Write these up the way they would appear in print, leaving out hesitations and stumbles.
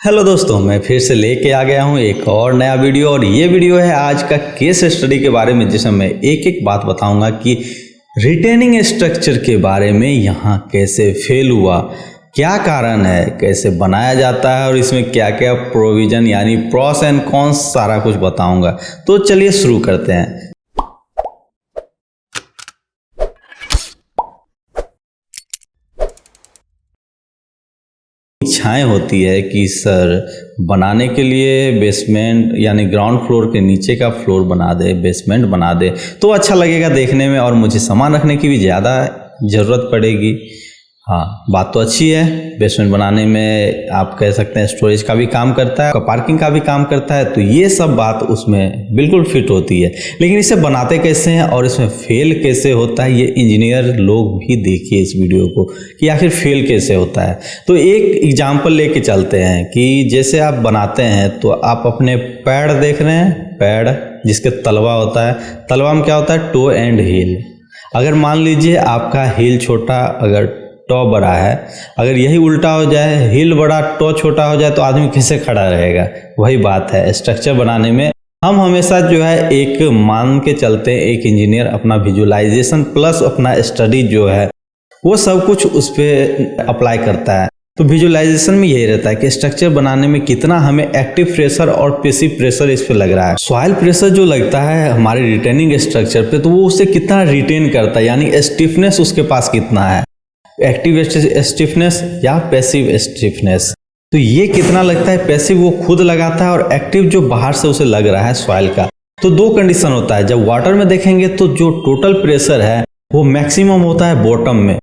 Hello दोस्तों, मैं फिर से लेके आ गया हूँ एक और नया वीडियो। और ये वीडियो है आज का केस स्टडी के बारे में, जिसमें मैं एक एक बात बताऊंगा कि रिटेनिंग स्ट्रक्चर के बारे में यहाँ कैसे फेल हुआ, क्या कारण है, कैसे बनाया जाता है और इसमें क्या क्या प्रोविजन यानी प्रॉस एंड कॉन्स सारा कुछ बताऊंगा। तो चलिए शुरू करते हैं। इच्छाएं होती है कि सर बनाने के लिए बेसमेंट यानी ग्राउंड फ्लोर के नीचे का फ्लोर बना दे, बेसमेंट बना दे तो अच्छा लगेगा देखने में और मुझे सामान रखने की भी ज़्यादा ज़रूरत पड़ेगी। हाँ, बात तो अच्छी है। बेसमेंट बनाने में आप कह सकते हैं स्टोरेज का भी काम करता है, पार्किंग का भी काम करता है, तो ये सब बात उसमें बिल्कुल फिट होती है। लेकिन इसे बनाते कैसे हैं और इसमें फेल कैसे होता है, ये इंजीनियर लोग भी देखिए इस वीडियो को कि आखिर फेल कैसे होता है। तो एक एग्जाम्पल लेके चलते हैं कि जैसे आप बनाते हैं तो आप अपने पैड देख रहे हैं, पैड जिसके तलवा होता है, तलवा में क्या होता है, टो एंड हील। अगर मान लीजिए आपका हील छोटा, अगर टॉ बड़ा है, अगर यही उल्टा हो जाए, हील बड़ा टॉ छोटा हो जाए तो आदमी कैसे खड़ा रहेगा। वही बात है स्ट्रक्चर बनाने में। हम हमेशा जो है एक मान के चलते हैं, एक इंजीनियर अपना विजुअलाइजेशन प्लस अपना स्टडी जो है वो सब कुछ उस पर अप्लाई करता है। तो विजुअलाइजेशन में यही रहता है कि स्ट्रक्चर बनाने में कितना हमें एक्टिव प्रेशर और पैसिव प्रेशर इस पे लग रहा है। सॉइल प्रेशर जो लगता है हमारे रिटेनिंग स्ट्रक्चर पे, तो वो उसे कितना रिटेन करता है, यानी स्टिफनेस उसके पास कितना है, एक्टिव स्टिफनेस या पैसिव स्टिफनेस। तो ये कितना लगता है, पैसिव वो खुद लगाता है और एक्टिव जो बाहर से उसे लग रहा है सॉइल का। तो दो कंडीशन होता है। जब वाटर में देखेंगे तो जो टोटल प्रेशर है वो मैक्सिमम होता है बॉटम में,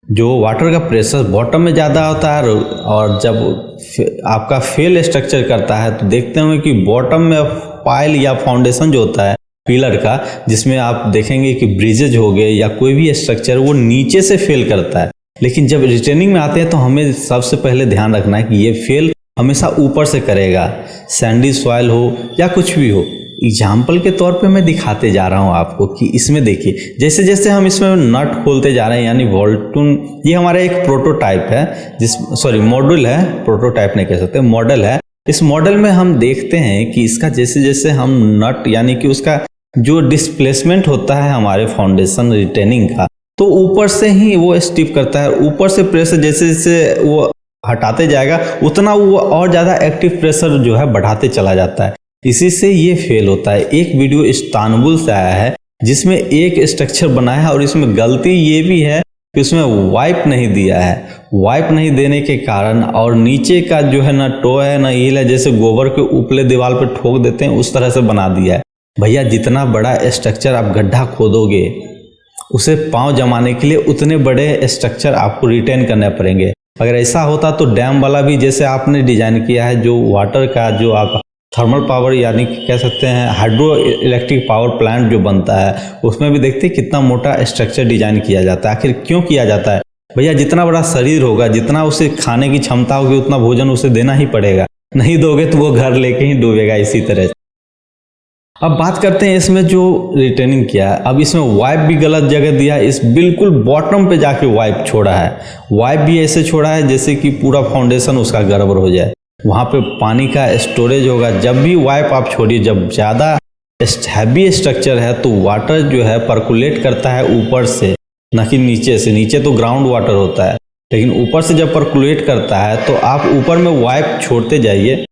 जो वाटर का प्रेशर बॉटम में ज़्यादा होता है। और जब आपका फेल स्ट्रक्चर करता है तो देखते होंगे कि बॉटम में पाइल या फाउंडेशन जो होता है पिलर का, जिसमें आप देखेंगे कि ब्रिजेज हो गए या कोई भी स्ट्रक्चर वो नीचे से फेल करता है। लेकिन जब रिटेनिंग में आते हैं तो हमें सबसे पहले ध्यान रखना है कि ये फेल हमेशा ऊपर से करेगा, सैंडी सॉइल हो या कुछ भी हो। एग्जाम्पल के तौर पे मैं दिखाते जा रहा हूँ आपको कि इसमें देखिए, जैसे जैसे हम इसमें नट खोलते जा रहे हैं, यानी वोल्टून, ये हमारा एक प्रोटोटाइप है, मॉड्यूल है, प्रोटोटाइप नहीं कह सकते, मॉडल है। इस मॉडल में हम देखते हैं कि इसका जैसे जैसे हम नट यानी कि उसका जो डिस्प्लेसमेंट होता है हमारे फाउंडेशन रिटेनिंग का, तो ऊपर से ही वो स्टिफ करता है। ऊपर से प्रेशर जैसे जैसे वो हटाते जाएगा उतना वो और ज़्यादा एक्टिव प्रेशर जो है बढ़ाते चला जाता है। इसी से ये फेल होता है। एक वीडियो इस्तांबुल से आया है जिसमें एक स्ट्रक्चर बनाया है और इसमें गलती ये भी है कि उसमें वाइप नहीं दिया है। वाइप नहीं देने के कारण और नीचे का जो है ना टो है ना हील है, जैसे गोबर के उपले दीवार पर ठोक देते हैं उस तरह से बना दिया है। भैया जितना बड़ा स्ट्रक्चर आप गड्ढा खोदोगे उसे पांव जमाने के लिए उतने बड़े स्ट्रक्चर आपको रिटेन करने पड़ेंगे। अगर ऐसा होता तो डैम वाला भी जैसे आपने डिजाइन किया है, जो वाटर का जो आप थर्मल पावर यानी कह सकते हैं हाइड्रो इलेक्ट्रिक पावर प्लांट जो बनता है, उसमें भी देखते हैं कितना मोटा स्ट्रक्चर डिजाइन किया जाता है। आखिर क्यों किया जाता है भैया? जितना बड़ा शरीर होगा, जितना उसे खाने की क्षमता होगी, उतना भोजन उसे देना ही पड़ेगा। नहीं दोगे तो वो घर लेके ही डूबेगा इसी तरह। अब बात करते हैं इसमें जो रिटेनिंग किया है। अब इसमें वाइप भी गलत जगह दिया है, इस बिल्कुल बॉटम पे जाके वाइप छोड़ा है। वाइप भी ऐसे छोड़ा है जैसे कि पूरा फाउंडेशन उसका गड़बड़ हो जाए। वहाँ पे पानी का स्टोरेज होगा। जब भी वाइप आप छोड़िए, जब ज़्यादा हैवी स्ट्रक्चर है तो वाटर जो है परकुलेट करता है ऊपर से, न कि नीचे से। नीचे तो ग्राउंड वाटर होता है, लेकिन ऊपर से जब परकुलेट करता है तो आप ऊपर में वाइप छोड़ते जाइए।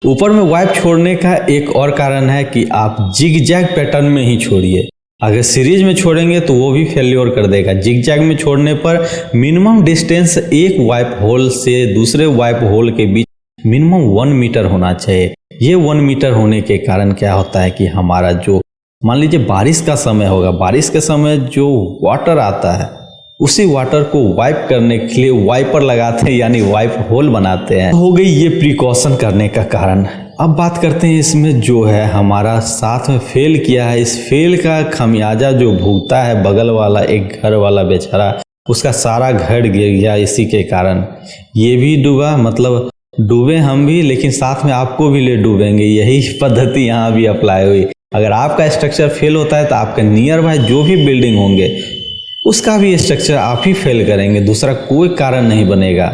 ऊपर में वाइप छोड़ने का एक और कारण है कि आप जिग जैग पैटर्न में ही छोड़िए। अगर सीरीज में छोड़ेंगे तो वो भी फेल्योर कर देगा। जिग जैग में छोड़ने पर मिनिमम डिस्टेंस एक वाइप होल से दूसरे वाइप होल के बीच मिनिमम 1 मीटर होना चाहिए। ये 1 मीटर होने के कारण क्या होता है कि हमारा जो मान लीजिए बारिश का समय होगा, बारिश के समय जो वाटर आता है उसी वाटर को वाइप करने के लिए वाइपर लगाते हैं, यानी वाइप होल बनाते हैं। हो गई ये प्रिकॉशन करने का कारण। अब बात करते हैं इसमें जो है हमारा साथ में फेल किया है, इस फेल का खमियाजा जो भुगता है बगल वाला एक घर वाला बेचारा, उसका सारा घर गिर गया इसी के कारण। ये भी डूबा, मतलब डूबे हम भी, लेकिन साथ में आपको भी ले डूबेंगे। यही पद्धति यहाँ भी अप्लाई हुई। अगर आपका स्ट्रक्चर फेल होता है तो आपके नियर बाय जो भी बिल्डिंग होंगे उसका भी स्ट्रक्चर आप ही फेल करेंगे, दूसरा कोई कारण नहीं बनेगा।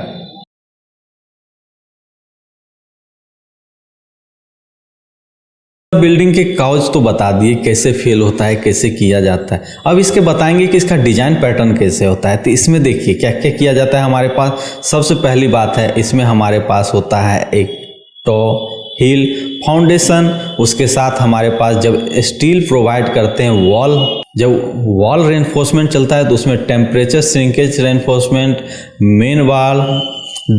बिल्डिंग के काउज तो बता दिए कैसे फेल होता है, कैसे किया जाता है। अब इसके बताएंगे कि इसका डिजाइन पैटर्न कैसे होता है। तो इसमें देखिए क्या क्या किया जाता है हमारे पास। सबसे पहली बात है, इसमें हमारे पास होता है एक टॉ हिल फाउंडेशन। उसके साथ हमारे पास जब स्टील प्रोवाइड करते हैं वॉल, जब वॉल रेनफोर्समेंट चलता है तो उसमें temperature shrinkage reinforcement, main wall,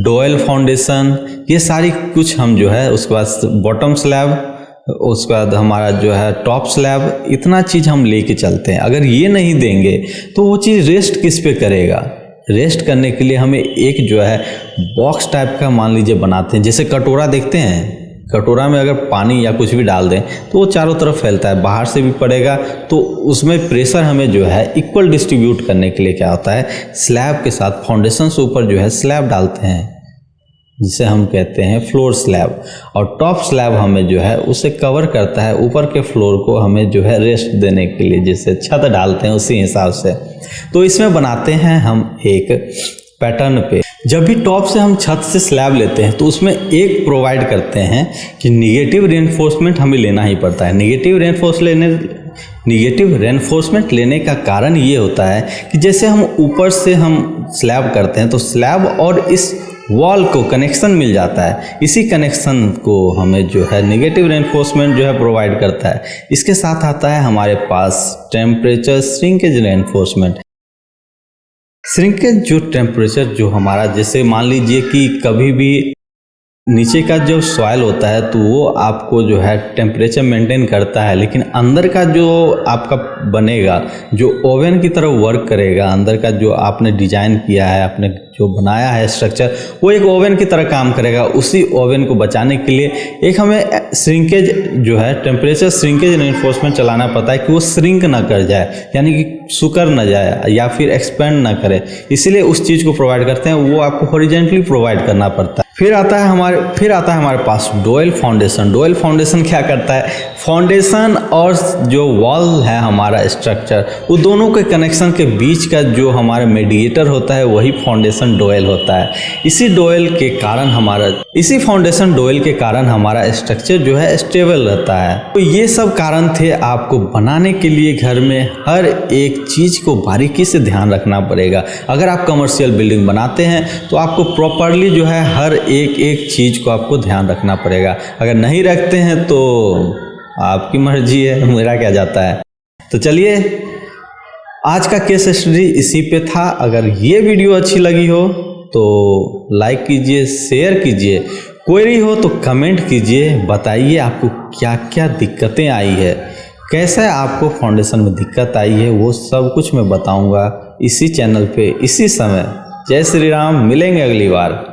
dial foundation, ये सारी कुछ हम जो है, उसके बाद बॉटम स्लैब, उसके बाद हमारा जो है टॉप स्लैब, इतना चीज़ हम लेके चलते हैं। अगर ये नहीं देंगे तो वो चीज़ रेस्ट किस पे करेगा। रेस्ट करने के लिए हमें एक जो है बॉक्स टाइप का मान लीजिए बनाते हैं। जैसे कटोरा देखते हैं, कटोरा में अगर पानी या कुछ भी डाल दें तो वो चारों तरफ फैलता है, बाहर से भी पड़ेगा। तो उसमें प्रेशर हमें जो है इक्वल डिस्ट्रीब्यूट करने के लिए क्या होता है, स्लैब के साथ फाउंडेशन से ऊपर जो है स्लैब डालते हैं, जिसे हम कहते हैं फ्लोर स्लैब। और टॉप स्लैब हमें जो है उसे कवर करता है, ऊपर के फ्लोर को हमें जो है रेस्ट देने के लिए, जैसे छत डालते हैं उसी हिसाब से। तो इसमें बनाते हैं हम एक पैटर्न पे। जब भी टॉप से हम छत से स्लैब लेते हैं तो उसमें एक प्रोवाइड करते हैं कि निगेटिव रेनफोर्समेंट हमें लेना ही पड़ता है। निगेटिव रेनफोर्समेंट लेने का कारण ये होता है कि जैसे हम ऊपर से हम स्लैब करते हैं तो स्लैब और इस वॉल को कनेक्शन मिल जाता है। इसी कनेक्शन को हमें जो है निगेटिव रेनफोर्समेंट जो है प्रोवाइड करता है। इसके साथ आता है हमारे पास टेम्परेचर श्रिंकेज रेनफोर्समेंट। श्रिंकेज जो टेम्परेचर जो हमारा, जैसे मान लीजिए कि कभी भी नीचे का जो सॉइल होता है तो वो आपको जो है टेम्परेचर मेंटेन करता है, लेकिन अंदर का जो आपका बनेगा, जो ओवन की तरह वर्क करेगा, अंदर का जो आपने डिजाइन किया है, आपने जो बनाया है स्ट्रक्चर, वो एक ओवन की तरह काम करेगा। उसी ओवन को बचाने के लिए एक हमें श्रिंकेज जो है टेम्परेचर श्रिंकेज रेनफोर्समेंट चलाना पड़ता है कि वो श्रिंक ना कर जाए, यानी कि सुकर ना जाए या फिर एक्सपेंड ना करे। इसीलिए उस चीज़ को प्रोवाइड करते हैं, वो आपको हॉरिजॉन्टली प्रोवाइड करना पड़ता है। फिर आता है हमारे पास डोयल फाउंडेशन। डोयल फाउंडेशन क्या करता है, फाउंडेशन और जो वॉल है हमारा स्ट्रक्चर, वो दोनों के कनेक्शन के बीच का जो हमारा मीडिएटर होता है वही फाउंडेशन डोयल होता है। इसी फाउंडेशन डोयल के कारण हमारा स्ट्रक्चर जो है स्टेबल रहता है। तो ये सब कारण थे आपको बनाने के लिए घर में हर एक चीज़ को बारीकी से ध्यान रखना पड़ेगा। अगर आप कमर्शियल बिल्डिंग बनाते हैं तो आपको प्रॉपरली जो है हर एक चीज़ को आपको ध्यान रखना पड़ेगा। अगर नहीं रखते हैं तो आपकी मर्जी है, मेरा क्या जाता है। तो चलिए, आज का केस स्टडी इसी पे था। अगर ये वीडियो अच्छी लगी हो तो लाइक कीजिए, शेयर कीजिए, क्वेरी हो तो कमेंट कीजिए, बताइए आपको क्या क्या दिक्कतें आई है, कैसे आपको फाउंडेशन में दिक्कत आई है, वो सब कुछ मैं बताऊंगा इसी चैनल पे इसी समय। जय श्री राम, मिलेंगे अगली बार।